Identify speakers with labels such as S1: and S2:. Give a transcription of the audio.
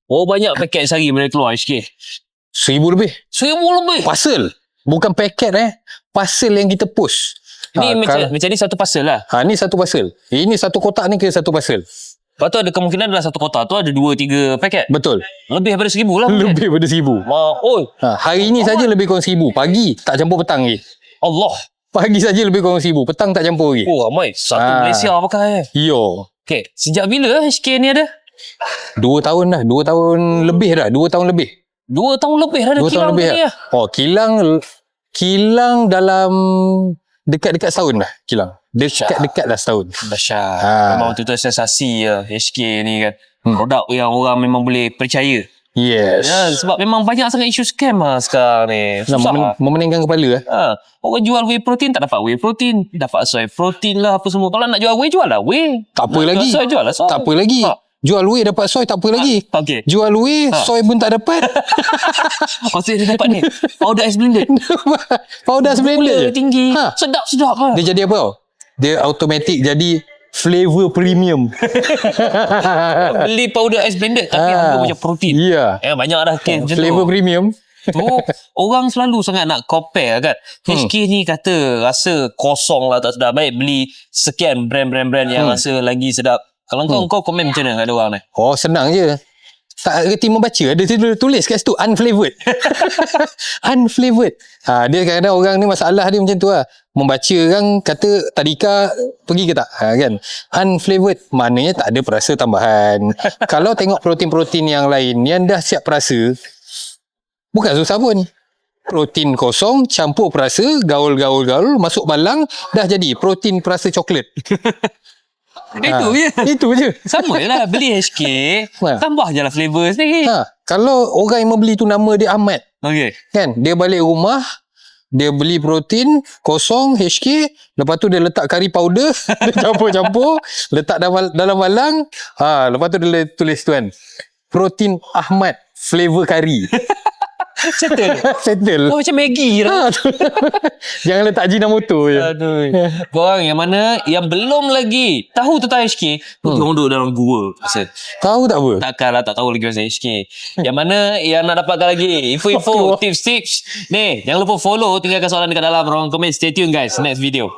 S1: Oh, banyak paket sehari mereka keluar HK.
S2: 1,000 lebih.
S1: 1,000 lebih.
S2: Parcel. Bukan paket parcel yang kita post.
S1: Ni macam ni satu parcel lah.
S2: Ni satu parcel. Ini satu kotak ni ke satu parcel.
S1: Lepas tu ada kemungkinan dalam satu kotak tu ada 2-3 paket.
S2: Betul.
S1: Lebih daripada 1,000 lah.
S2: Lebih daripada 1,000. Hari ni saja lebih kurang 1,000. Pagi tak campur petang lagi.
S1: Allah.
S2: Pagi saja lebih kurang 1,000. Petang tak campur lagi.
S1: Oh, ramai. Satu Malaysia pakai.
S2: Yo.
S1: Okay. Sejak bila HK ni ada?
S2: 2 tahun dah. 2 tahun lebih dah. 2 tahun lebih.
S1: 2 tahun lebih dah ada kilang ni lah.
S2: Kilang dalam dekat-dekat setahun dah. Kilang. Dekat-dekat dah setahun.
S1: Dahsyat. Memang betul-betul sensasi HK ni kan. Produk yang orang memang boleh percaya.
S2: Yes.
S1: Ya, sebab memang banyak sangat isu scam sekarang ni. Susah.
S2: Memeningkan kepala.
S1: Orang jual whey protein tak dapat whey protein. Dapat soy protein lah apa semua. Kalau nak jual whey, jual lah whey.
S2: Tak apa lagi.
S1: Soy, jual lah soy.
S2: Tak apa lagi. Jual whey dapat soy tak apa lagi.
S1: Okay.
S2: Jual whey soy pun tak dapat.
S1: Maksudnya dia dapat ni powder ice blended.
S2: Powder ice blended je.
S1: Tinggi. Sedap-sedap lah.
S2: Dia jadi apa tau? Dia automatic jadi flavor premium.
S1: Beli powder ice blended tapi harga macam protein.
S2: Ya.
S1: Banyak dah macam
S2: flavor
S1: tu.
S2: Premium.
S1: Tu orang selalu sangat nak compare kan. HK ni kata rasa kosong lah tak sedap. Baik beli sekian brand-brand yang rasa lagi sedap. Kalau kau komen macam mana kat orang ni?
S2: Oh, senang je. Tak reti membaca. Ada tulis kat situ unflavoured. Unflavoured. Dia kadang-kadang orang ni masalah dia macam tu lah. Membaca kan kata tadika pergi ke tak? Kan? Unflavoured maknanya tak ada perasa tambahan. Kalau tengok protein-protein yang lain yang dah siap perasa, bukan susah pun. Protein kosong, campur perasa, gaul, masuk balang, dah jadi protein perasa coklat.
S1: Itu je.
S2: Itu je.
S1: Sama je lah. Beli HK, tambah je lah flavor sedikit.
S2: Kalau orang yang membeli tu nama dia Ahmad.
S1: Okay.
S2: Kan? Dia balik rumah, dia beli protein kosong HK, lepas tu dia letak kari powder, dia campur-campur, letak dalam balang. Lepas tu dia tulis tu kan. Protein Ahmad flavor kari. Settle.
S1: Oh, macam Maggi lah.
S2: Jangan letak Ajinomoto je.
S1: Aduh. Korang yang mana yang belum lagi tahu tentang HK, korang duduk dalam gua.
S2: Tahu tak apa?
S1: Takkanlah tak tahu lagi pasal HK. Yang mana yang nak dapatkan lagi info-info, tips-tips ni, jangan lupa follow, tinggalkan soalan dekat dalam ruang komen. Stay tune guys, next video.